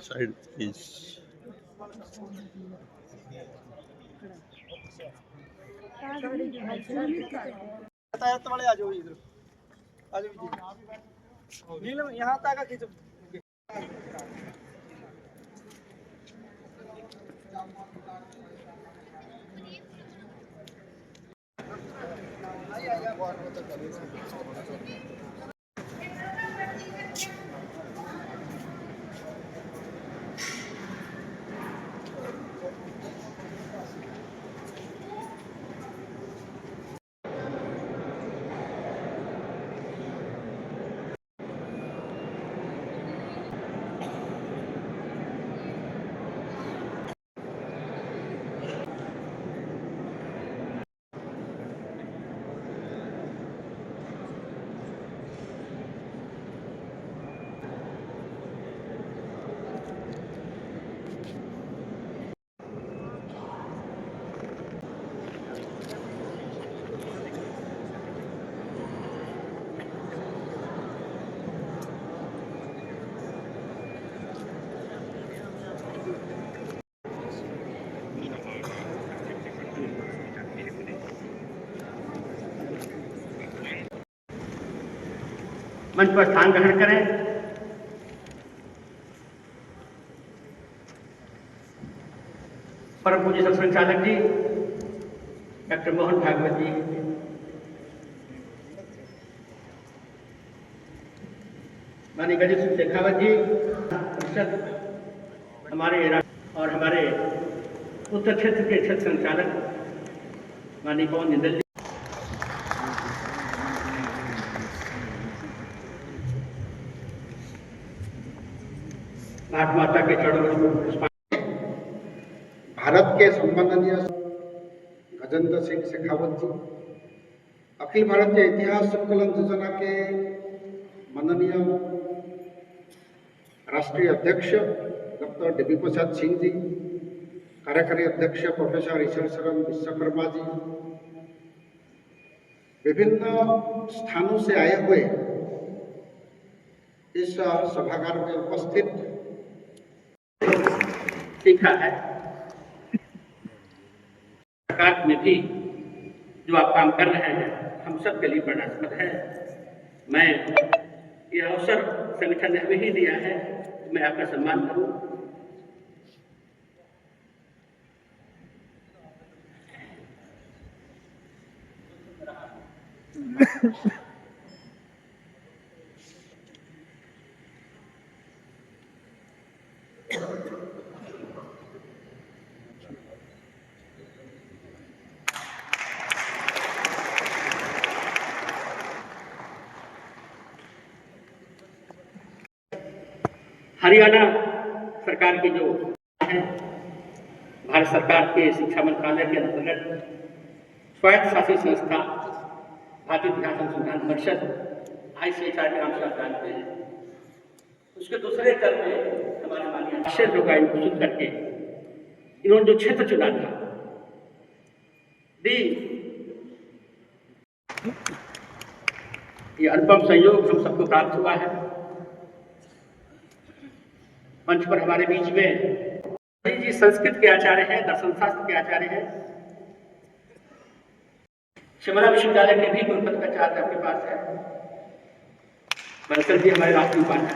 Side please. यातायात वाले आ जाओ इधर, आ जाओ नीलम यहाँ तक खींचो। मंच पर स्थान ग्रहण करें। परम पूज्य सब संचालक जी डॉक्टर मोहन भागवत जी, माननीय गजेंद्र सिंह शेखावत जी, परिषद हमारे और हमारे उत्तर क्षेत्र के क्षेत्र संचालक माननीय पवन जिंदल जी, भारत माता के चरणों में भारत के सम्माननीय गजेंद्र सिंह शेखावत जी, अखिल भारतीय इतिहास संकलन योजना के माननीय राष्ट्रीय अध्यक्ष डॉक्टर देवी प्रसाद सिंह जी, कार्यकारी अध्यक्ष प्रोफेसर ईश्वर शरण विश्वकर्मा जी, विभिन्न स्थानों से आए हुए इस सभागार में उपस्थित सीखा है। सरकार में भी जो आप काम कर रहे हैं हम सब के लिए प्रेरणास्पद है। मैं ये अवसर संगठन ने हमें ही दिया है, मैं आपका सम्मान करूं। हरियाणा सरकार की जो है, भारत सरकार के शिक्षा मंत्रालय के अंतर्गत स्वायत्त शासित संस्था भारतीय इतिहास अनुसंधान परिषद ICHR के नाम से आप जानते हैं, उसके दूसरे कर में हमारे माननीय अक्षय जो का इंपोजिट करके इन्होंने जो क्षेत्र चुना था दी, ये अनुपम संयोग हम सबको प्राप्त हुआ है। मंच पर हमारे बीच में जी संस्कृत के आचार्य हैं, दर्शन शास्त्र के आचार्य हैं, शिमला विश्वविद्यालय के भी गुरुपद का चार्ज आपके पास है। बंसल जी हमारे राष्ट्रीय उपाध्याय,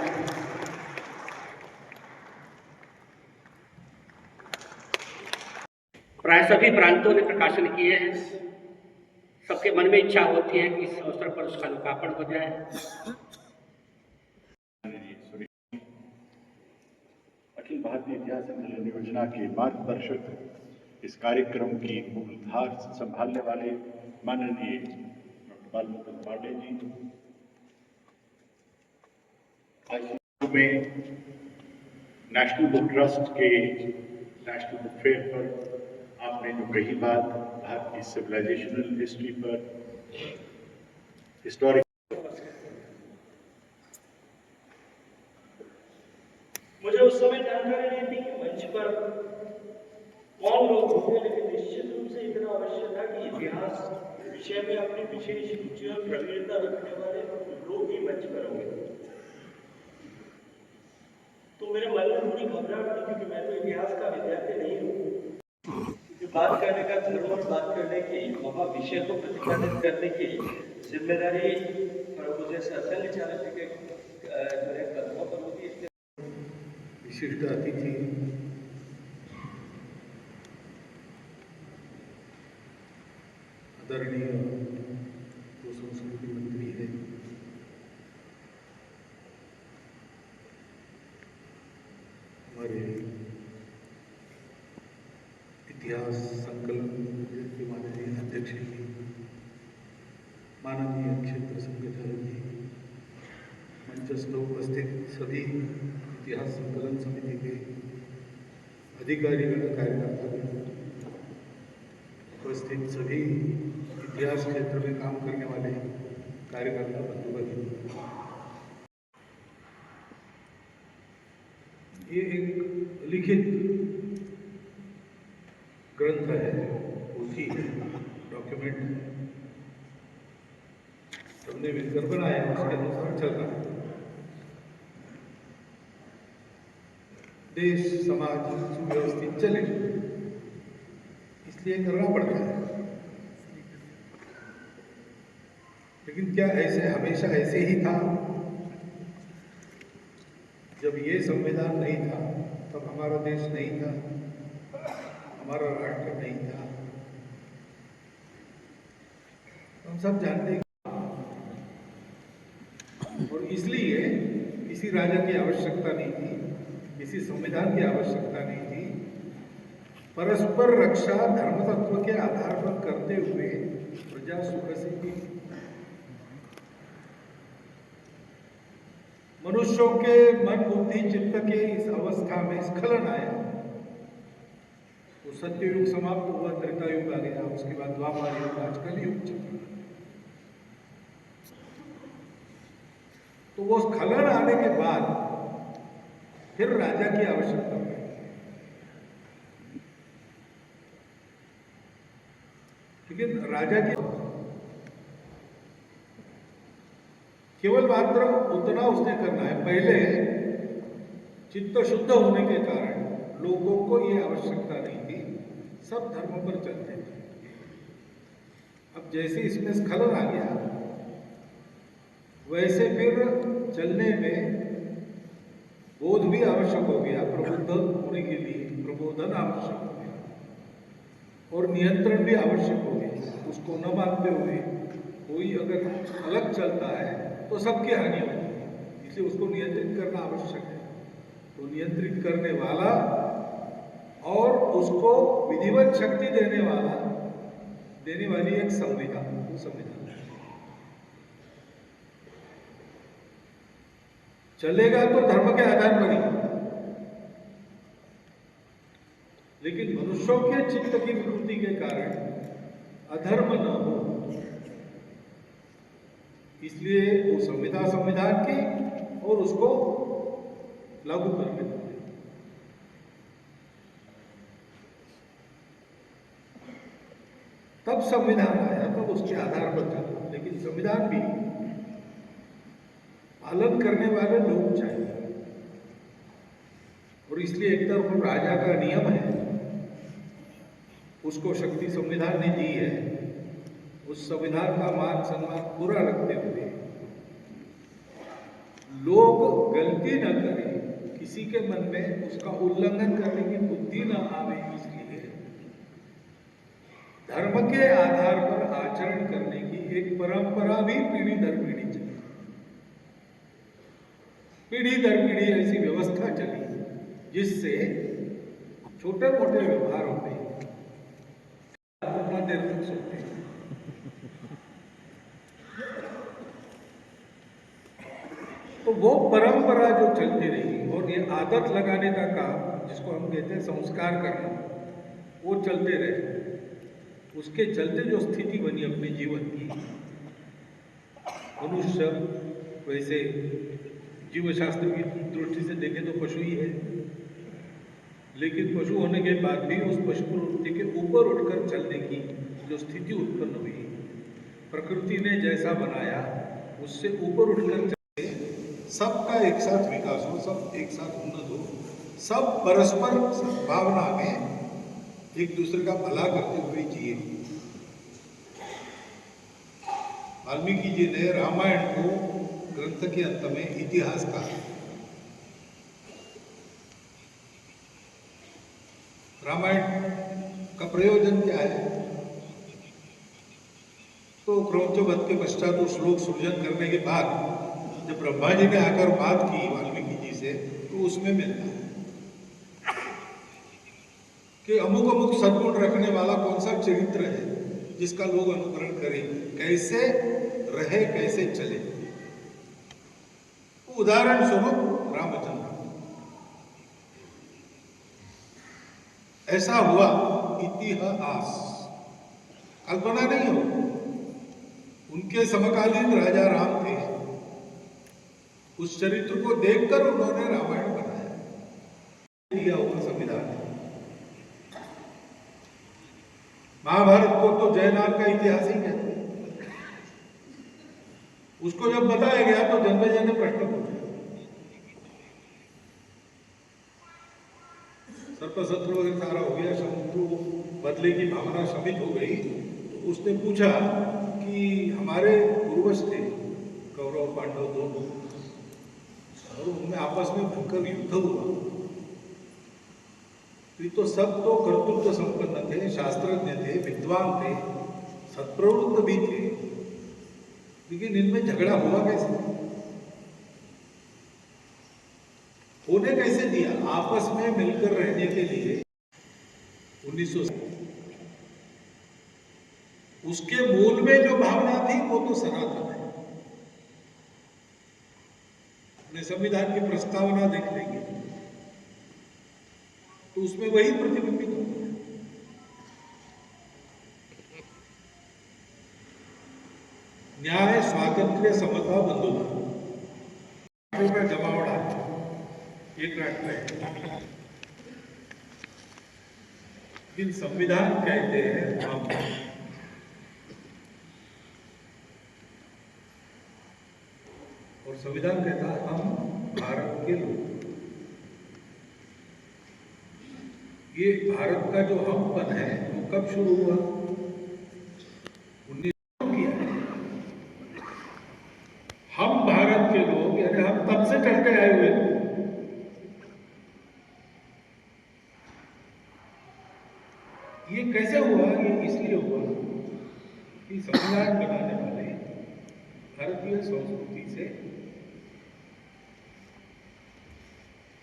प्राय सभी प्रांतों ने प्रकाशन किए हैं। सबके मन में इच्छा होती है कि इस अवसर पर उसका लोकार्पण हो जाए। अखिल भारतीय इतिहास संकलन योजना के मार्गदर्शक इस कार्यक्रम की मूलधार संभालने वाले माननीय डॉक्टर बालमुकुंद पांडे जी, आज में नेशनल बुक ट्रस्ट के नेशनल बुक फेयर पर आपने जो कही बात भारत की सिविलाइजेशनल हिस्ट्री पर, हिस्टोरिक, मुझे उस समय जानकारी नहीं थी कि मंच पर कौन लोग होंगे, लेकिन निश्चित रूप से इतना अवश्य था कि इतिहास विषय में अपनी विशेष रुचि और प्रवीणता रखने वाले लोग ही मंच पर होंगे। तो तो मेरे मन में थोड़ी घबराहट थी, क्योंकि मैं तो इतिहास का विद्यार्थी नहीं हूँ। बात करने का धर्म और बात करने की विषय को प्रतिपादित करने की जिम्मेदारी मुझे सत्संग चालक के जो है कदमों पर होती है। विशिष्ट अतिथि आदरणीय जो संस्कृति मंत्री है, हमारे इतिहास संकलन के माननीय अध्यक्ष जी, माननीय क्षेत्र संगठन जी, मंचस्थ उपस्थित सभी इतिहास संकलन समिति के अधिकारीगण, कार्यकर्ता, उपस्थित सभी इतिहास क्षेत्र में काम करने वाले कार्यकर्ता बंधु भगिनी, ये एक लिखित ग्रंथ है, पोथी है, डॉक्यूमेंट है, हमने मिलकर बनाया, उसके अनुसार चल रहा है। देश समाज सुव्यवस्थित चले, इसलिए करना पड़ता है। लेकिन क्या ऐसे हमेशा ऐसे ही था? जब ये संविधान नहीं था तब हमारा देश नहीं था, हमारा राष्ट्र नहीं था। हम सब जानते हैं, और इसलिए किसी राजा की आवश्यकता नहीं थी, किसी संविधान की आवश्यकता नहीं थी। परस्पर रक्षा धर्म तत्व के आधार पर करते हुए प्रजा सुख से थी। मनुष्यों के मन बुद्धि चित्त के इस अवस्था में स्खलन आया तो सत्ययुग समाप्त हुआ, त्रेता युग आ गया, उसके बाद द्वापर युग, आज कलयुग चल रहा है। तो वो स्खलन आने के बाद फिर राजा की आवश्यकता पड़ी। लेकिन राजा की केवल मात्र उतना उसने करना है, पहले चित्त शुद्ध होने के कारण लोगों को ये आवश्यकता नहीं थी, सब धर्म पर चलते थे। अब जैसे इसमें स्खलन आ गया, वैसे फिर चलने में बोध भी आवश्यक हो गया, प्रबुद्ध होने के लिए प्रबोधन आवश्यक हो गया और नियंत्रण भी आवश्यक हो गया। उसको न मानते हुए कोई अगर अलग चलता है तो सबकी हानि होती है, इसलिए उसको नियंत्रित करना आवश्यक है। तो नियंत्रित करने वाला और उसको विधिवत शक्ति देने वाली एक संविधान, वो संविधान चलेगा तो धर्म के आधार पर ही, लेकिन मनुष्यों के चित्त की विकृति के कारण अधर्म न हो, इसलिए वो संविधान की और उसको लागू करने देते। तब संविधान आया, तब उसके आधार पर चला। लेकिन संविधान भी पालन करने वाले लोग चाहिए, और इसलिए एक तरफ राजा का नियम है, उसको शक्ति संविधान ने दी है, उस संविधान का मान सम्मान पूरा रखते हुए लोग गलती न करें, किसी के मन में उसका उल्लंघन करने की बुद्धि न आवे, इसलिए धर्म के आधार पर आचरण करने की एक परंपरा भी पीढ़ी दर पीढ़ी चली। पीढ़ी दर पीढ़ी ऐसी व्यवस्था चली जिससे छोटे मोटे व्यवहारों में उतना देर तक सोते हैं। तो वो परंपरा जो चलती रही और ये आदत लगाने का काम, जिसको हम कहते हैं संस्कार करना, वो चलते रहे। उसके चलते जो स्थिति बनी अपने जीवन की, मनुष्य वैसे जीवशास्त्र की दृष्टि से देखें तो पशु ही है, लेकिन पशु होने के बाद भी उस पशु प्रवृत्ति के ऊपर उठकर चलने की जो स्थिति उत्पन्न हुई, प्रकृति ने जैसा बनाया उससे ऊपर उठकर चलने सबका एक साथ विकास हो, सब एक साथ उन्नत हो, सब परस्पर सद्भावना में एक दूसरे का भला करते हुए जिए। वाल्मीकि जी ने रामायण को ग्रंथ के अंत में इतिहास कहा। रामायण का प्रयोजन क्या है? तो क्रौंचवध के पश्चात वो श्लोक सृजन करने के बाद जब ब्रह्मा जी ने आकर बात की वाल्मीकि जी से, तो उसमें मिलता है कि अमुक अमुक सद्गुण रखने वाला कौन सा चरित्र है जिसका लोग अनुकरण करें, कैसे रहे, कैसे चले। उदाहरण स्वरूप रामचंद्र। ऐसा हुआ इतिहास, कल्पना नहीं हो। उनके समकालीन राजा राम थे, उस चरित्र को देखकर उन्होंने रामायण बनाया, दिया हुआ संविधान। महाभारत को तो जयनाग का इतिहास ही कहते हैं। उसको जब बताया गया तो जन्मेजय ने प्रश्न पूछा, सर्पशत्रु वगैरह सारा हो गया, शत्रु बदले की भावना शमित हो गई, तो उसने पूछा कि हमारे पूर्वज थे कौरव पांडव दोनों, और उनमें आपस में भयंकर युद्ध हुआ, तो सब तो कर्तृत्व संपन्न थे, शास्त्रज्ञ थे, विद्वान थे, सत्प्रवृत्त भी थे, लेकिन इनमें झगड़ा हुआ कैसे? होने कैसे दिया? आपस में मिलकर रहने के लिए 1900, उसके मूल में जो भावना थी वो तो सनातन है। अपने संविधान की प्रस्तावना देख लेंगे तो उसमें वही प्रतिबिंबित होता है। न्याय, स्वातंत्र्य, समता, बंधुता का जमावड़ा एक राष्ट्र है, लेकिन संविधान कहते हैं हम, और संविधान कहता है हम भारत के लोग। ये भारत का जो हमपन है वो कब शुरू हुआ? 1900 किया है। हम भारत के लोग, यानी हम तब से चलते आए हुए हैं। ये कैसे हुआ? ये इसलिए हुआ कि संविधान बनाने वाले भारतीय संस्कृति से,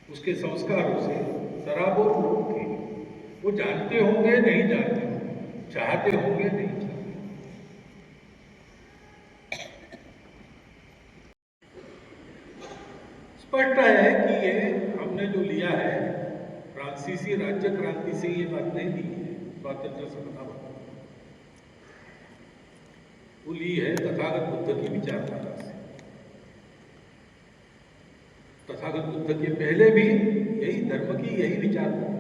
उसके संस्कारों से सराबोर लोग थे। वो जानते होंगे, नहीं जानते होंगे, चाहते होंगे, नहीं चाहते। स्पष्ट है कि ये हमने जो लिया है फ्रांसीसी राज्य क्रांति से, ये बात नहीं ली है स्वातंत्र समता, वो ली है तथागत बुद्ध की विचारधारा से। तथागत बुद्ध के पहले भी यही धर्म की यही विचारधारा है।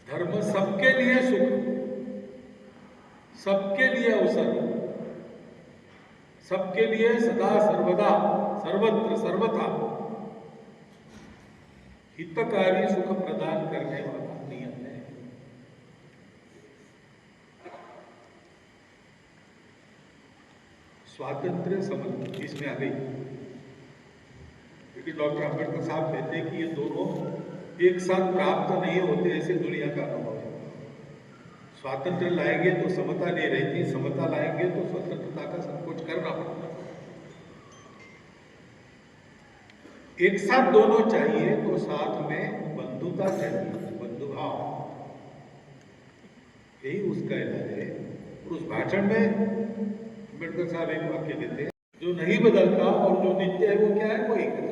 धर्म सबके लिए सुख, सबके लिए अवसर, सबके लिए सदा सर्वदा सर्वत्र सर्वथा हितकारी सुख प्रदान करने वाला नियम है। स्वातंत्र्य समता इसमें आ गई, क्योंकि डॉक्टर अम्बेडकर साहब कहते हैं कि ये दोनों एक साथ प्राप्त नहीं होते, ऐसे दुनिया का अनुभव है। स्वातंत्र्य लाएंगे तो समता नहीं रहती, समता लाएंगे तो स्वतंत्रता का संकोच करना पड़ता है। एक साथ दोनों चाहिए, तो साथ में बंधुता चाहिए, बंधुभाव, यही उसका इलाज है। और उस भाषण में अम्बेडकर साहब एक वाक्य कहते हैं, जो नहीं बदलता और जो नित्य है वो क्या है? वो एक है।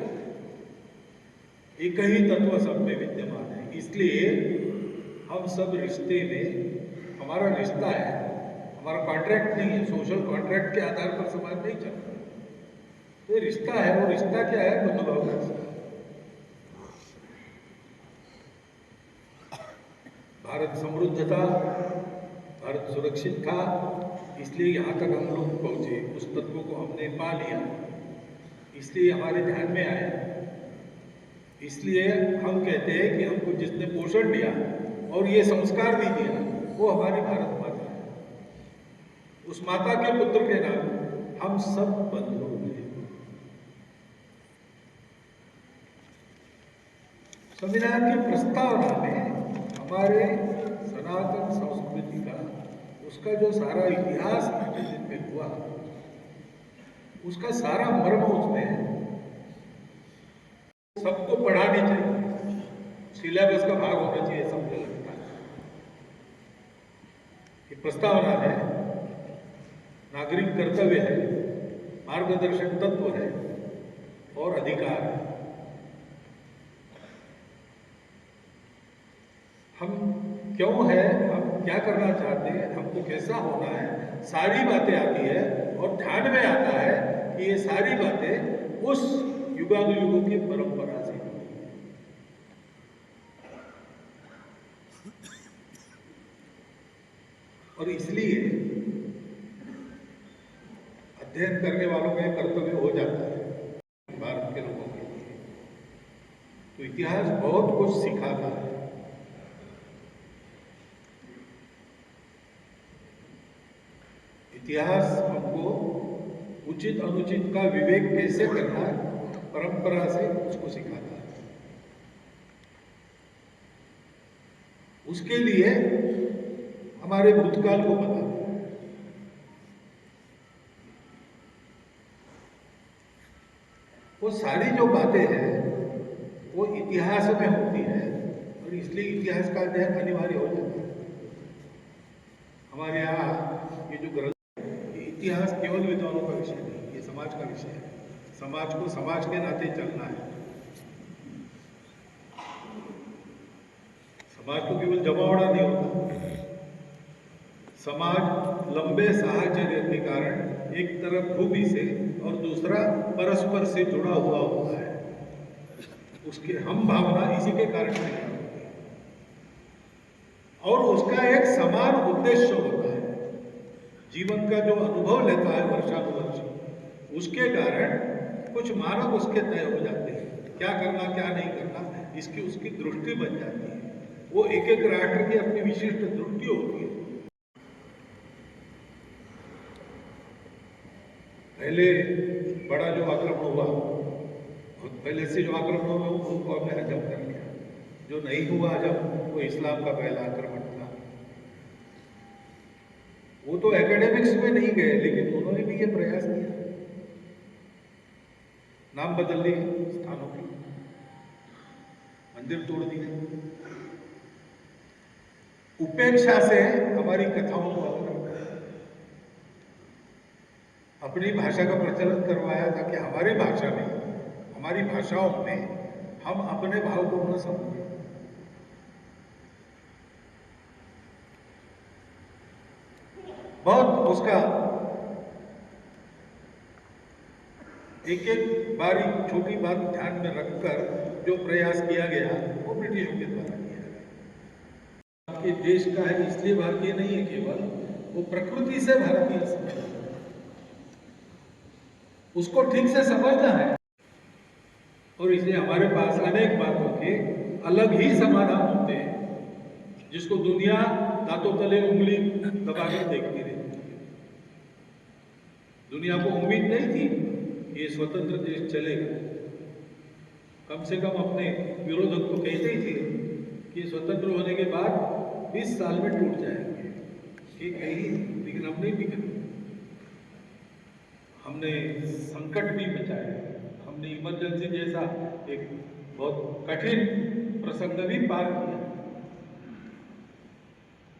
एक ही तत्व सब में विद्यमान है। इसलिए हम सब रिश्ते में, हमारा रिश्ता है, हमारा कॉन्ट्रैक्ट नहीं है, सोशल कॉन्ट्रैक्ट के आधार पर समाज नहीं चलता। ये रिश्ता है, वो रिश्ता क्या है? बंधुभाव का रिश्ता। भारत समृद्ध था, भारत सुरक्षित था, इसलिए यहाँ तक हम लोग पहुंचे, उस तत्व को हमने पा लिया। इसलिए हमारे ध्यान में आया। इसलिए हम कहते हैं कि हमको जिसने पोषण दिया और ये संस्कार भी दिया वो हमारी भारत माता है। उस माता के पुत्र के नाम हम सब बंधु हैं। संविधान की प्रस्तावना में हमारे सनातन संस्कृति का उसका जो सारा इतिहास में हुआ उसका सारा मर्म उसमें है। सबको पढ़ानी चाहिए, सिलेबस का भाग होना चाहिए, सबको लगता है। ये प्रस्तावना है, नागरिक कर्तव्य है, मार्गदर्शक तत्व है और अधिकार है। हम क्यों है, हम क्या करना चाहते हैं, हमको कैसा होना है, सारी बातें आती है और ध्यान में आता है कि ये सारी बातें उस युगानुयुगों की परंपरा से और इसलिए अध्ययन करने वालों का कर्तव्य हो जाता है भारत के लोगों के लिए। तो इतिहास बहुत कुछ सिखाता है। इतिहास हमको उचित अनुचित का विवेक कैसे करना है, परंपरा से उसको सिखाता है। उसके लिए हमारे भूतकाल को पता है। वो सारी जो बातें हैं वो इतिहास में होती है और इसलिए इतिहास का अध्ययन अनिवार्य हो जाता है। हमारे यहाँ ये जो ग्रंथ, इतिहास केवल विद्वानों का विषय नहीं, ये समाज का विषय है। समाज को समाज के नाते चलना है। समाज को केवल जमावड़ा नहीं होता। समाज लंबे साहचर्य के कारण एक तरफ भूमि से और दूसरा परस्पर से जुड़ा हुआ होता है। उसके हम भावना इसी के कारण से होती है और उसका एक समान उद्देश्य होता है। जीवन का जो अनुभव लेता है वर्षानुवर्ष, उसके कारण कुछ मानक उसके तय हो जाते हैं। क्या करना क्या नहीं करना, इसकी उसकी दृष्टि बन जाती है। वो एक एक राष्ट्र की अपनी विशिष्ट दृष्टि होती है। पहले बड़ा जो आक्रमण हुआ, पहले से जो आक्रमण हुआ उनको हमने हजम कर लिया। जो नहीं हुआ जब, वो इस्लाम का पहला आक्रमण था। वो तो एकेडमिक्स में नहीं गए, लेकिन उन्होंने भी ये प्रयास किया, नाम बदल लिए स्थानों के, मंदिर तोड़ दिए। उपेक्षा से हमारी कथाओं को अपनी भाषा का प्रचलन करवाया ताकि हमारी भाषा में, हमारी भाषाओं में हम अपने भाव को न समझें। बहुत उसका एक एक बारी छोटी बात ध्यान में रखकर जो प्रयास किया गया वो ब्रिटिशों के द्वारा किया गया। आपके देश का है इसलिए भारतीय नहीं है केवल, वो प्रकृति से भारतीय समझना, उसको ठीक से समझना है। और इसलिए हमारे पास अनेक बातों के अलग ही समाधान होते हैं जिसको दुनिया दांतों तले उंगली दबाकर देखती रहती है। दुनिया को उम्मीद नहीं थी कि ये स्वतंत्र देश चलेगा। कम से कम अपने विरोधक तो कहते ही थे कि स्वतंत्र होने के बाद 20 साल में टूट जाएंगे, ये कही, लेकिन हम नहीं बिगड़े। हमने संकट भी बचाए, हमने इमरजेंसी जैसा एक बहुत कठिन प्रसंग भी पार किया।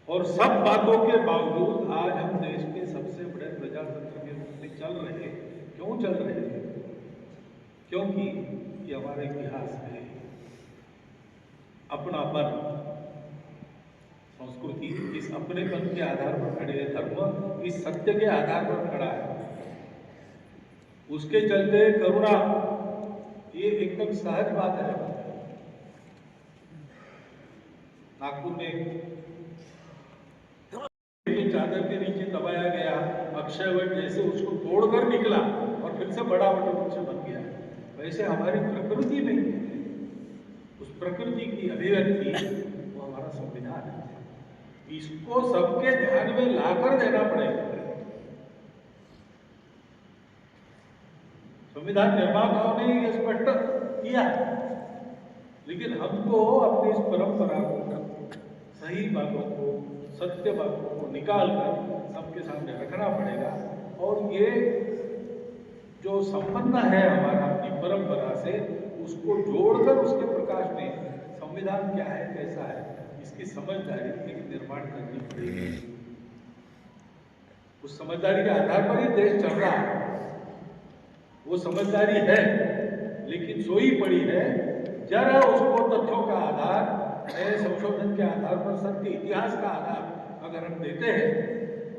और सब बातों के बावजूद आज हम देश के सबसे बड़े प्रजातंत्र के रूप में चल रहे हैं। क्यों चल रहे हैं? क्योंकि ये हमारा इतिहास है, अपनापन, संस्कृति इस अपनेपन के आधार पर खड़े है। धर्म इस सत्य के आधार पर खड़ा है। उसके चलते करुणा ये एकदम सहज बात है। नागपुर में चादर के नीचे दबाया गया अक्षय वट जैसे उसको तोड़कर निकला और फिर से बड़ा वट वृक्ष बन गया। वैसे हमारी प्रकृति में ही है। उस प्रकृति की अभिव्यक्ति वो हमारा संविधान है। इसको सबके ध्यान में लाकर देना पड़ेगा। संविधान निर्माताओं ने यह स्पष्ट किया, लेकिन हमको अपनी इस परंपरा को, सही बातों को, सत्य बातों को निकाल कर सबके सामने रखना पड़ेगा। और ये जो संबंध है हमारा अपनी परंपरा से, उसको जोड़कर उसके प्रकाश में संविधान क्या है, कैसा है, इसकी समझदारी की निर्माण करनी पड़ेगी। उस समझदारी के आधार पर ही देश चल रहा है। वो समझदारी है, लेकिन सोई पड़ी है। जरा उसको तथ्यों का आधार, नए संशोधन के आधार पर, सत्य इतिहास का आधार अगर हम देते हैं,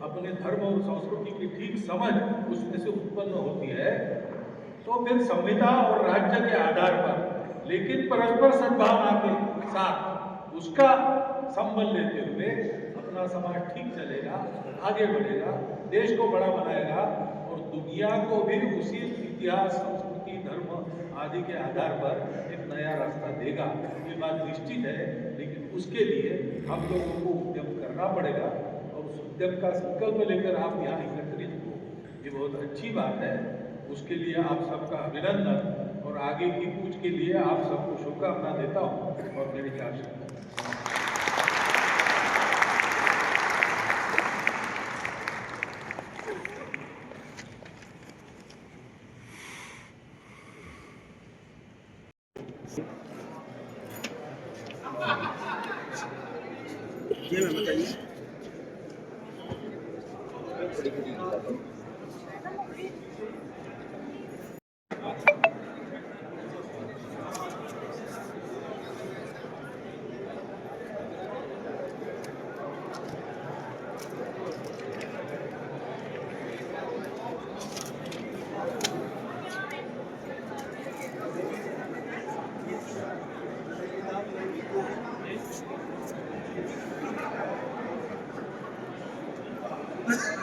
अपने धर्म और संस्कृति की ठीक समझ उसमें से उत्पन्न होती है, तो फिर संविधा और राज्य के आधार पर, लेकिन परस्पर सद्भावना के साथ उसका संबल लेते हुए अपना समाज ठीक चलेगा, आगे बढ़ेगा, देश को बड़ा बनाएगा और दुनिया को भी उसी इतिहास, संस्कृति, धर्म आदि के आधार पर एक नया रास्ता देगा। ये बात निश्चित है, लेकिन उसके लिए हम लोगों को उद्यम करना पड़ेगा। और उस उद्यम का संकल्प लेकर आप यहाँ एकत्रित हो, ये बहुत अच्छी बात है। उसके लिए आप सबका अभिनंदन और आगे की कूच के लिए आप सबको शुभकामना देता हूँ और मेरी चार शब्द। ये मैं बताइए। Let's